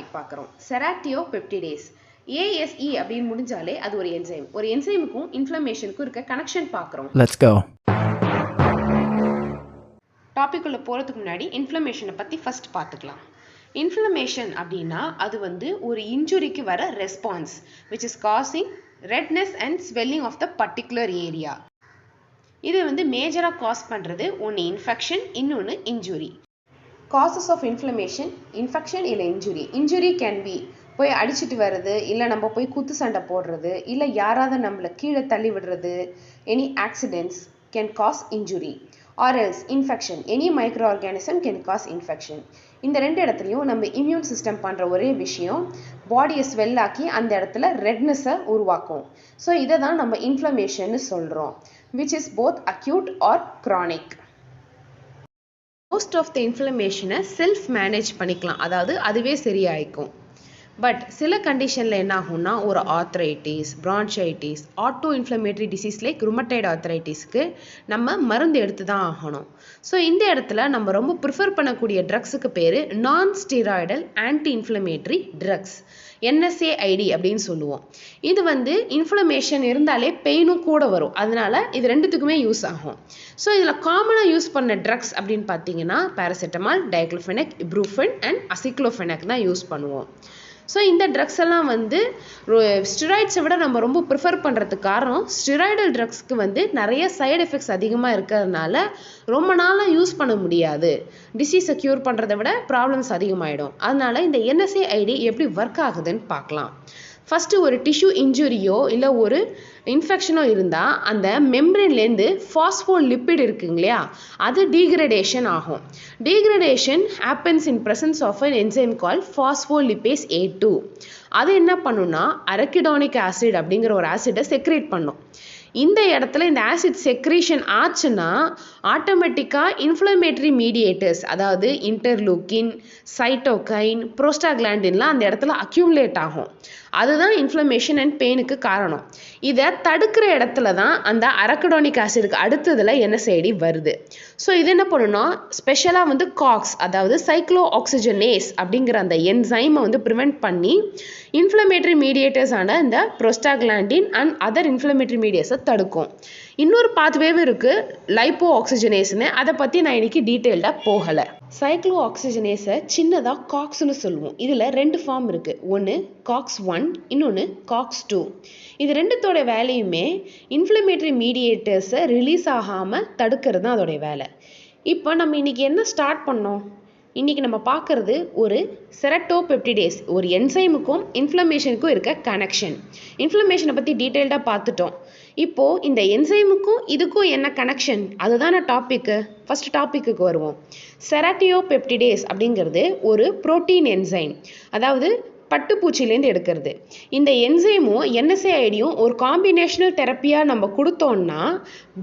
Topic பார்க்குறோம். செராட்டியோபெப்டிடேஸ். ASE அப்படின்னு முடிஞ்சாலே அது ஒரு என்சைம். ஒரு என்சைமுக்கும் இன்ஃப்ளமேஷனுக்கும் இருக்க கனெக்ஷன் பார்க்குறோம். Let's go. டாபிக்குள்ளே போகிறதுக்கு முன்னாடி இன்ஃப்ளமேஷனை பற்றி ஃபர்ஸ்ட் பார்த்துக்கலாம். இன்ஃப்ளமேஷன் அப்படின்னா அது ஒரு இன்ஜுரிக்கு வர response which is causing redness and swelling of the particular area. இது மேஜராக காஸ் பண்ணுறது ஒன்று இன்ஃபெக்ஷன், இன்னொன்று injury. Causes of inflammation, infection இல்லை இன்ஜுரி. இன்ஜுரி கேன் பி போய் அடிச்சுட்டு வர்றது, இல்லை நம்ம போய் குத்து சண்டை போடுறது, இல்லை யாராவது நம்மளை கீழே தள்ளி விடுறது, any accidents can cause injury. Or else infection, any micro organism can cause infection. இந்த ரெண்டு இடத்துலையும் நம்ம இம்யூன் சிஸ்டம் பண்ணுற ஒரே விஷயம் பாடியை ஸ்வெல் ஆக்கி அந்த இடத்துல ரெட்னஸை உருவாக்கும். ஸோ இதை தான் நம்ம இன்ஃப்ளமேஷன்னு சொல்கிறோம், which is both acute or chronic. Most of the inflammation self manage பண்ணிக்கலாம், அதாவது அதுவே சரியாயிக்கும். பட் சில கண்டிஷனில் என்ன ஆகும்னா ஒரு arthritis, bronchitis, auto inflammatory disease like rheumatoid ஆர்த்ரைட்டிஸ்க்கு நம்ம மருந்து எடுத்து தான் ஆகணும். ஸோ இந்த இடத்துல நம்ம ரொம்ப ப்ரிஃபர் பண்ணக்கூடிய ட்ரக்ஸுக்கு பேர் non steroidal anti inflammatory drugs, NSAID அப்படின்னு சொல்லுவோம். இது இன்ஃப்ளமேஷன் இருந்தாலே பெயினும் கூட வரும், அதனால இது ரெண்டுத்துக்குமே யூஸ் ஆகும். ஸோ இதில் காமனாக யூஸ் பண்ண ட்ரக்ஸ் அப்படின்னு பார்த்தீங்கன்னா பேராசிட்டமால், டைக்ளோஃபெனக், இப்ரூஃபன் அண்ட் அசிக்ளோஃபெனக் தான் யூஸ் பண்ணுவோம். ஸோ இந்த ட்ரக்ஸ் எல்லாம் ஸ்டிராய்ட்ஸை விட நம்ம ரொம்ப ப்ரிஃபர் பண்ணுறதுக்கு காரணம் ஸ்டிராய்டல் ட்ரக்ஸ்க்கு நிறைய சைடு எஃபெக்ட்ஸ் அதிகமாக இருக்கிறதுனால ரொம்ப நாளாக யூஸ் பண்ண முடியாது. டிசீஸை க்யூர் பண்ணுறதை விட ப்ராப்ளம்ஸ் அதிகமாகிடும். அதனால இந்த NSAID எப்படி ஒர்க் ஆகுதுன்னு பார்க்கலாம். ஃபஸ்ட்டு ஒரு டிஷ்யூ இன்ஜுரியோ இல்லை ஒரு இன்ஃபெக்ஷனோ இருந்தால் அந்த மெம்ப்ரேன்லேருந்து ஃபாஸ்போலிப்பிட் இருக்குங்க இல்லையா, அது டீக்ரடேஷன் ஆகும். Degradation happens in presence of an enzyme call phospholipase A2. அது என்ன பண்ணுன்னா அரக்கிடானிக் ஆசிட் அப்படிங்கிற ஒரு ஆசிடை செக்ரேட் பண்ணும். இந்த இடத்துல இந்த ஆசிட் செக்ரீஷன் ஆச்சுன்னா ஆட்டோமேட்டிக்காக இன்ஃப்ளமேட்டரி மீடியேட்டர்ஸ், அதாவது இன்டர்லூக்கின், சைட்டோகைன், ப்ரோஸ்டாகிளாண்டின்லாம் அந்த இடத்துல அக்யூமுலேட் ஆகும். அதுதான் இன்ஃப்ளமேஷன் அண்ட் பெயினுக்கு காரணம். இதை தடுக்கிற இடத்துல தான் அந்த அரக்கிடானிக் ஆசிடுக்கு அடுத்ததில் NSAID வருது. ஸோ இது என்ன பண்ணுன்னா ஸ்பெஷலாக காக்ஸ், அதாவது சைக்ளோ ஆக்சிஜனேஸ் அப்படிங்கிற அந்த என்சைமை ப்ரிவெண்ட் பண்ணி இன்ஃப்ளமேட்டரி மீடியேட்டர்ஸான இந்த ப்ரோஸ்டாகிளாண்டின் அண்ட் அதர் இன்ஃப்ளமேட்டரி மீடியேட்டர்ஸை தடுக்கும். இன்னொரு பாத்வேவும் இருக்குது லைப்போ ஆக்சிஜனேஸ்னு, அதை பற்றி நான் இன்னைக்கு டீட்டெயில்டாக போகலை. சைக்ளோ ஆக்சிஜனேஸை சின்னதாக காக்ஸ்னு சொல்லுவோம். இதில் ரெண்டு ஃபார்ம் இருக்குது, ஒன்று COX-1, இன்னொன்று COX-2. இது ரெண்டுத்தோட வேலையுமே இன்ஃப்ளமேட்டரி மீடியேட்டர்ஸை ரிலீஸ் ஆகாமல் தடுக்கிறது தான் அதோடைய வேலை. இப்போ நம்ம இன்னைக்கு என்ன ஸ்டார்ட் பண்ணோம்? இன்றைக்கி நம்ம பார்க்குறது ஒரு செரட்டோபெப்டிடேஸ், ஒரு என்சைமுக்கும் இன்ஃப்ளமேஷனுக்கும் இருக்க கனெக்ஷன். இன்ஃப்ளமேஷனை பற்றி டீட்டெயில்டாக பார்த்துட்டோம். இப்போது இந்த என்சைமுக்கும் இதுக்கும் என்ன கனெக்ஷன், அதுதான டாப்பிக்கு. ஃபஸ்ட் டாப்பிக்கு வருவோம். செராட்டியோபெப்டிடேஸ் அப்படிங்கிறது ஒரு புரோட்டீன் என்சைம், அதாவது பட்டுப்பூச்சிலேருந்து எடுக்கிறது. இந்த என்சைமும் NSAIDயும் ஒரு காம்பினேஷனல் தெரப்பியாக நம்ம கொடுத்தோம்னா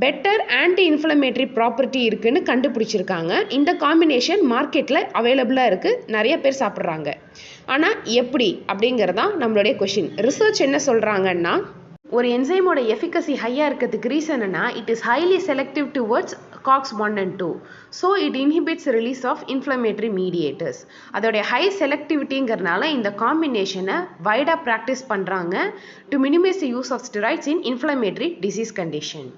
பெட்டர் ஆன்டி இன்ஃப்ளமேட்டரி ப்ராப்பர்ட்டி இருக்குன்னு கண்டுபிடிச்சிருக்காங்க. இந்த காம்பினேஷன் மார்க்கெட்டில் அவைலபிளாக இருக்குது, நிறைய பேர் சாப்பிட்றாங்க. ஆனால் எப்படி அப்படிங்கிறதான் நம்மளுடைய கொஷின். ரிசர்ச் என்ன சொல்கிறாங்கன்னா, ஒரு என்சைமோட எஃபிகசி ஹையாக இருக்கிறதுக்கு ரீசன் என்ன, it is highly selective towards COX-1 and 2. So it inhibits release of inflammatory mediators. அதோடைய ஹை செலக்டிவிட்டிங்கிறதுனால இந்த காம்பினேஷனை வைடாக ப்ராக்டிஸ் பண்ணுறாங்க to minimise the use of steroids in inflammatory disease condition.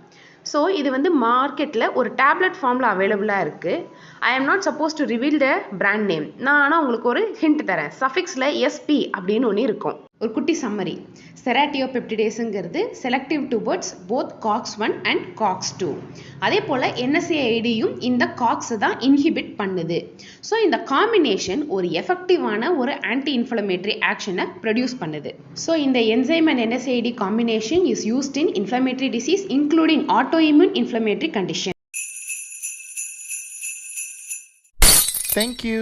ஸோ இது மார்க்கெட்டில் ஒரு டேப்லெட் ஃபார்மில் அவைலபிளாக இருக்குது. I am not suppose to reveal the brand name. நான் ஆனால் உங்களுக்கு ஒரு ஹிண்ட் தரேன். சஃபிக்ஸில் SP அப்படின்னு ஒன்று இருக்கும். ஒரு குட்டி சம்மரி. செராட்டியோபெப்டிடேஸுங்கிறது selective towards both COX-1 and COX-2. அதே போல் NSAIDயும் இந்த COX தான் இன்ஹிபிட் பண்ணுது. ஸோ இந்த காம்பினேஷன் ஒரு எஃபெக்டிவான ஒரு ஆன்டி இன்ஃப்ளமேட்டரி ஆக்ஷனை ப்ரொடியூஸ் பண்ணுது. ஸோ இந்த enzyme and NSAID combination is used in inflammatory disease including autoimmune inflammatory condition. Thank you.